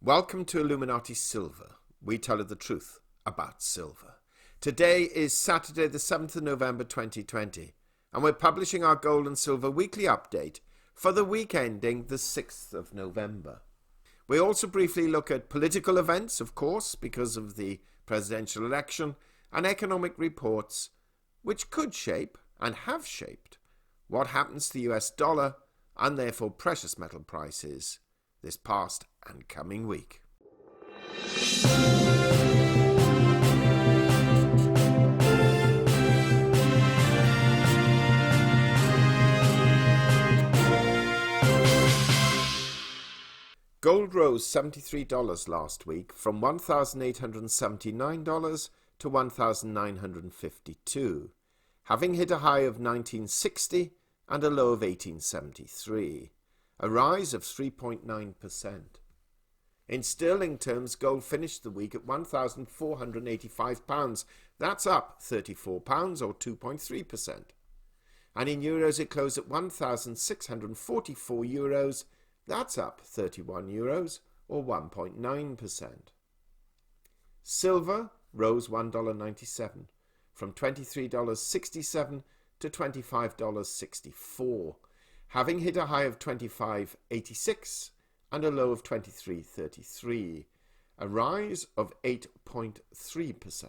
Welcome to Illuminati Silver. We tell you the truth about silver. Today is Saturday the 7th of November 2020 and we're publishing our gold and silver weekly update for the week ending the 6th of November. We also briefly look at political events, of course, because of the presidential election, and economic reports which could shape and have shaped what happens to the US dollar and therefore precious metal prices this past and coming week. Gold rose $73 last week from $1,879 to $1,952, having hit a high of $1,960 and a low of $1,873, a rise of 3.9%. In sterling terms, gold finished the week at £1,485. That's up £34 or 2.3%. And in euros, it closed at €1,644. That's up 31 euros or 1.9%. Silver rose $1.97 from $23.67 to $25.64, having hit a high of $25.86 and a low of $23.33, a rise of 8.3%.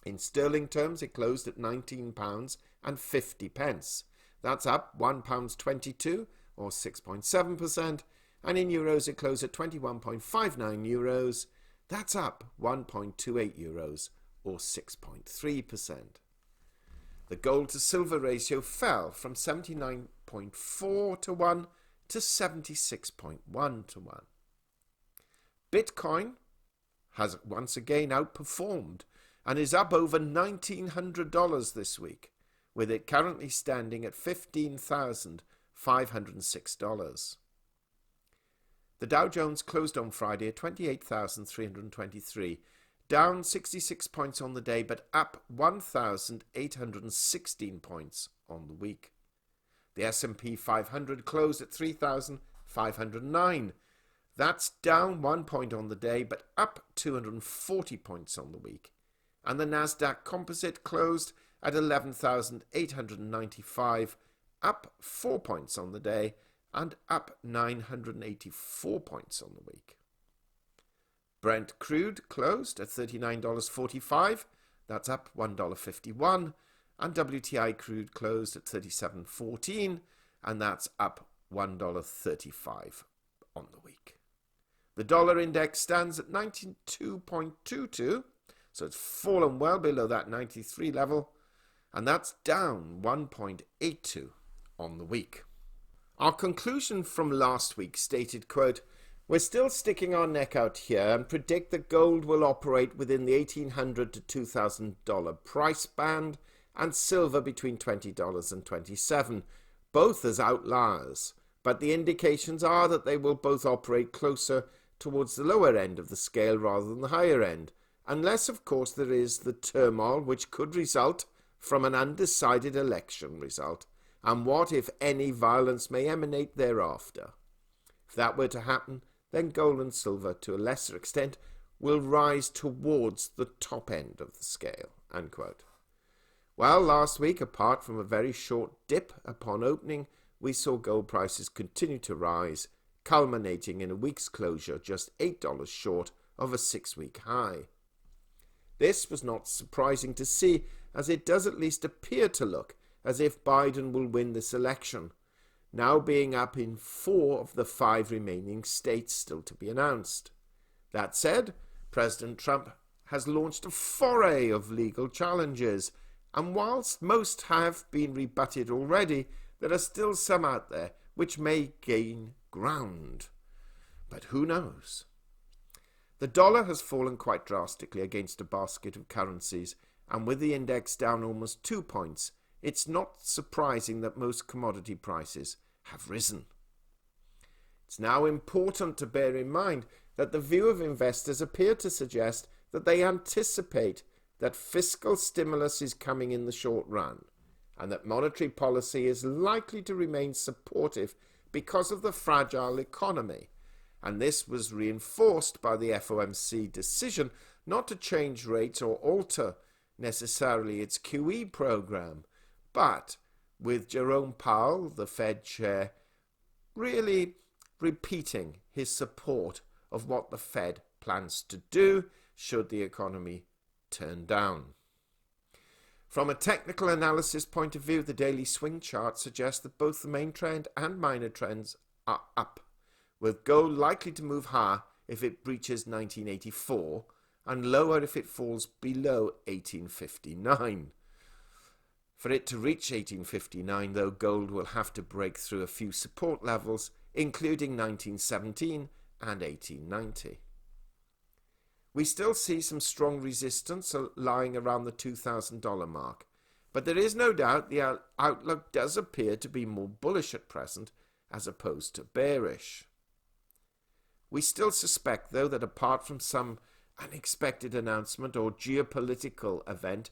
In sterling terms, it closed at £19.50. That's up £1.22 or 6.7%, and in euros it closed at 21.59 euros. That's up 1.28 euros or 6.3%. The gold to silver ratio fell from 79.4 to 1 to 76.1 to 1. Bitcoin has once again outperformed and is up over $1,900 this week, with it currently standing at $15,506. The Dow Jones closed on Friday at 28,323, down 66 points on the day, but up 1,816 points on the week. The S&P 500 closed at 3,509. That's down 1 point on the day, but up 240 points on the week. And the Nasdaq Composite closed at 11,895, up 4 points on the day, and up 984 points on the week. Brent crude closed at $39.45, that's up $1.51, and WTI crude closed at $37.14, and that's up $1.35 on the week. The dollar index stands at 92.22, so it's fallen well below that 93 level, and that's down 1.82 on the week. Our conclusion from last week stated, quote, "We're still sticking our neck out here and predict that gold will operate within the $1,800 to $2,000 price band and silver between $20 and $27, both as outliers, but the indications are that they will both operate closer towards the lower end of the scale rather than the higher end, unless of course there is the turmoil which could result from an undecided election result, and what, if any, violence may emanate thereafter. If that were to happen, then gold and silver, to a lesser extent, will rise towards the top end of the scale." Unquote. Well, last week, apart from a very short dip upon opening, we saw gold prices continue to rise, culminating in a week's closure just $8 short of a 6-week high. This was not surprising to see, as it does at least appear to look as if Biden will win this election, now being up in 4 of the 5 remaining states still to be announced. That said, President Trump has launched a foray of legal challenges, and whilst most have been rebutted already, there are still some out there which may gain ground. But who knows? The dollar has fallen quite drastically against a basket of currencies, and with the index down almost 2 points, it's not surprising that most commodity prices have risen. It's now important to bear in mind that the view of investors appear to suggest that they anticipate that fiscal stimulus is coming in the short run, and that monetary policy is likely to remain supportive because of the fragile economy, and this was reinforced by the FOMC decision not to change rates or alter necessarily its QE program, but with Jerome Powell, the Fed chair, really repeating his support of what the Fed plans to do should the economy turn down. From a technical analysis point of view, the daily swing chart suggests that both the main trend and minor trends are up, with gold likely to move higher if it breaches 1984 and lower if it falls below 1859. For it to reach 1859, though, gold will have to break through a few support levels, including 1917 and 1890. We still see some strong resistance lying around the $2,000 mark, but there is no doubt the outlook does appear to be more bullish at present as opposed to bearish. We still suspect, though, that apart from some unexpected announcement or geopolitical event,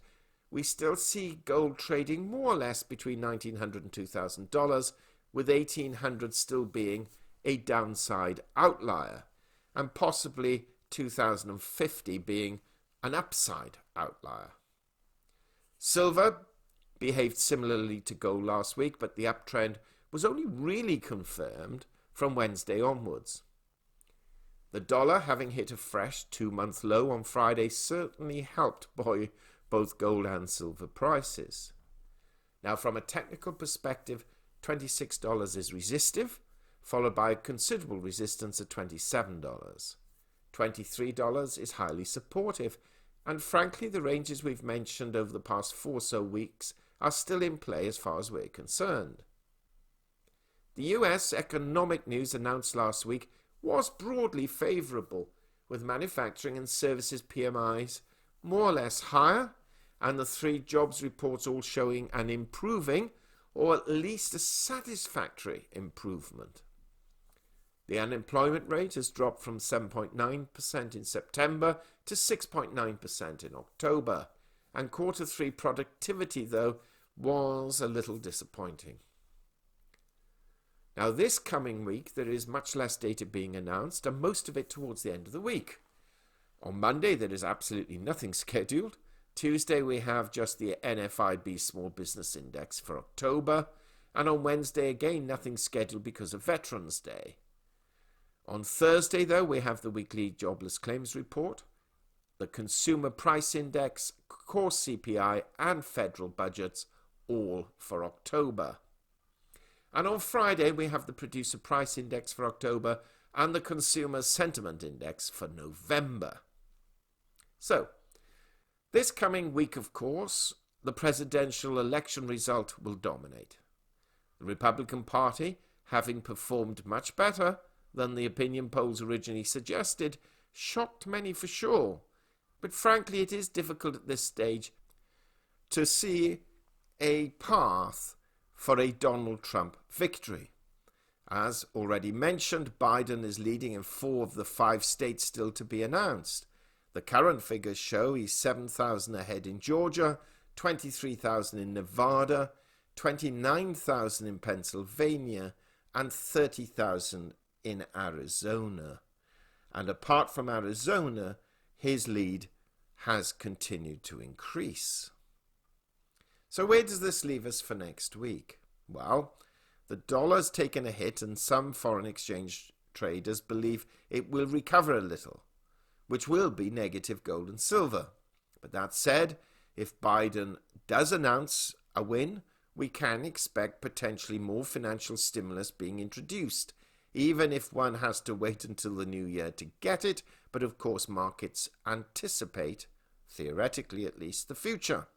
we still see gold trading more or less between $1,900 and $2,000, with $1,800 still being a downside outlier, and possibly 2050 being an upside outlier. Silver behaved similarly to gold last week, but the uptrend was only really confirmed from Wednesday onwards. The dollar, having hit a fresh 2-month low on Friday, certainly helped buoy both gold and silver prices. Now, from a technical perspective, $26 is resistive, followed by a considerable resistance at $27. $23 is highly supportive, and frankly the ranges we've mentioned over the past 4 or so weeks are still in play as far as we're concerned. The US economic news announced last week was broadly favourable, with manufacturing and services PMIs more or less higher, and the 3 jobs reports all showing an improving, or at least a satisfactory improvement. The unemployment rate has dropped from 7.9% in September to 6.9% in October, and Q3 productivity, though, was a little disappointing. Now, this coming week, there is much less data being announced, and most of it towards the end of the week. On Monday, there is absolutely nothing scheduled. Tuesday, we have just the NFIB Small Business Index for October, and on Wednesday, again, nothing scheduled because of Veterans Day. On Thursday, though, we have the weekly jobless claims report, the Consumer Price Index, core CPI, and federal budgets, all for October. And on Friday, we have the Producer Price Index for October and the Consumer Sentiment Index for November. So, this coming week, of course, the presidential election result will dominate. The Republican Party, having performed much better than the opinion polls originally suggested, shocked many for sure. But frankly, it is difficult at this stage to see a path for a Donald Trump victory. As already mentioned, Biden is leading in 4 of the 5 states still to be announced. The current figures show he's 7,000 ahead in Georgia, 23,000 in Nevada, 29,000 in Pennsylvania, and 30,000 in Arizona. And apart from Arizona, his lead has continued to increase. So where does this leave us for next week? Well, the dollar's taken a hit, and some foreign exchange traders believe it will recover a little, which will be negative gold and silver. But that said, if Biden does announce a win, we can expect potentially more financial stimulus being introduced, even if one has to wait until the new year to get it. But of course, markets anticipate, theoretically at least, the future.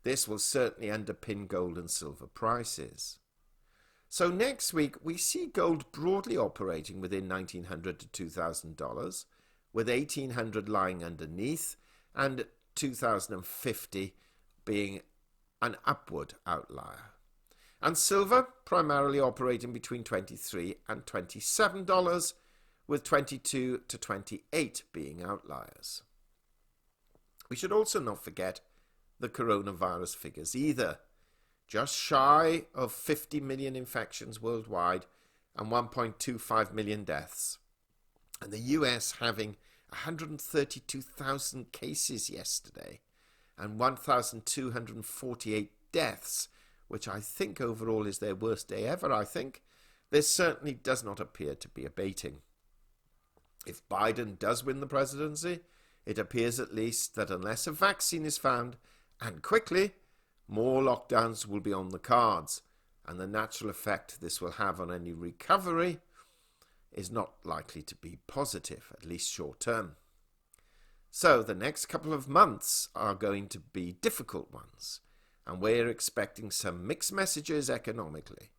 This will certainly underpin gold and silver prices. So next week, we see gold broadly operating within $1,900 to $2,000, with $1,800 lying underneath and 2050 being an upward outlier. And silver primarily operating between $23 and $27, with $22 to $28 being outliers. We should also not forget the coronavirus figures either. Just shy of 50 million infections worldwide and 1.25 million deaths. And the US having 132,000 cases yesterday and 1,248 deaths, which I think overall is their worst day ever, I think, this certainly does not appear to be abating. If Biden does win the presidency, it appears at least that unless a vaccine is found, and quickly, more lockdowns will be on the cards, and the natural effect this will have on any recovery is not likely to be positive, at least short term. So the next couple of months are going to be difficult ones, and we're expecting some mixed messages economically.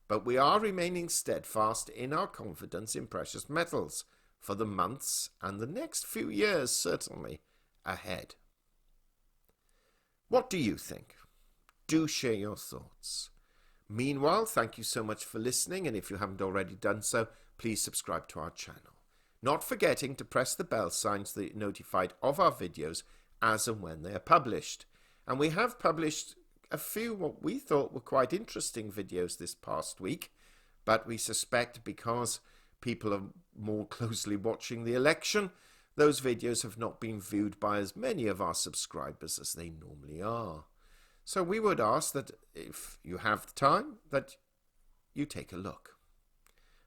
But we are remaining steadfast in our confidence in precious metals for the months and the next few years certainly ahead. What do you think? Do share your thoughts. Meanwhile, thank you so much for listening, and if you haven't already done so, please subscribe to our channel. Not forgetting to press the bell sign so that you're notified of our videos as and when they are published. And we have published a few what we thought were quite interesting videos this past week, but we suspect because people are more closely watching the election, those videos have not been viewed by as many of our subscribers as they normally are. So we would ask that if you have the time, that you take a look.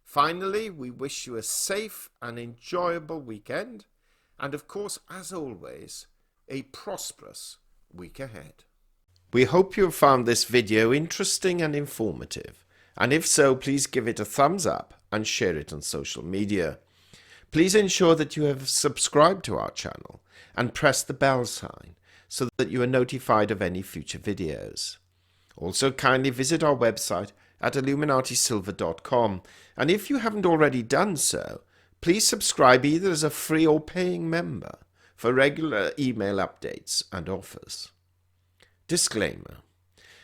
Finally, we wish you a safe and enjoyable weekend, and of course, as always, a prosperous week ahead. We hope you have found this video interesting and informative, and if so, please give it a thumbs up and share it on social media. Please ensure that you have subscribed to our channel and press the bell sign so that you are notified of any future videos. Also, kindly visit our website at illuminatisilver.com, and if you haven't already done so, please subscribe either as a free or paying member for regular email updates and offers. Disclaimer: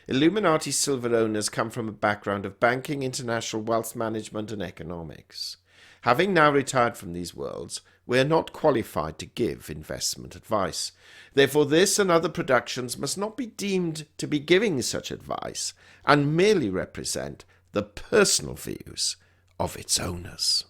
Illuminati Silver owners come from a background of banking, international wealth management and economics. Having now retired from these worlds, we are not qualified to give investment advice. Therefore, this and other productions must not be deemed to be giving such advice and merely represent the personal views of its owners.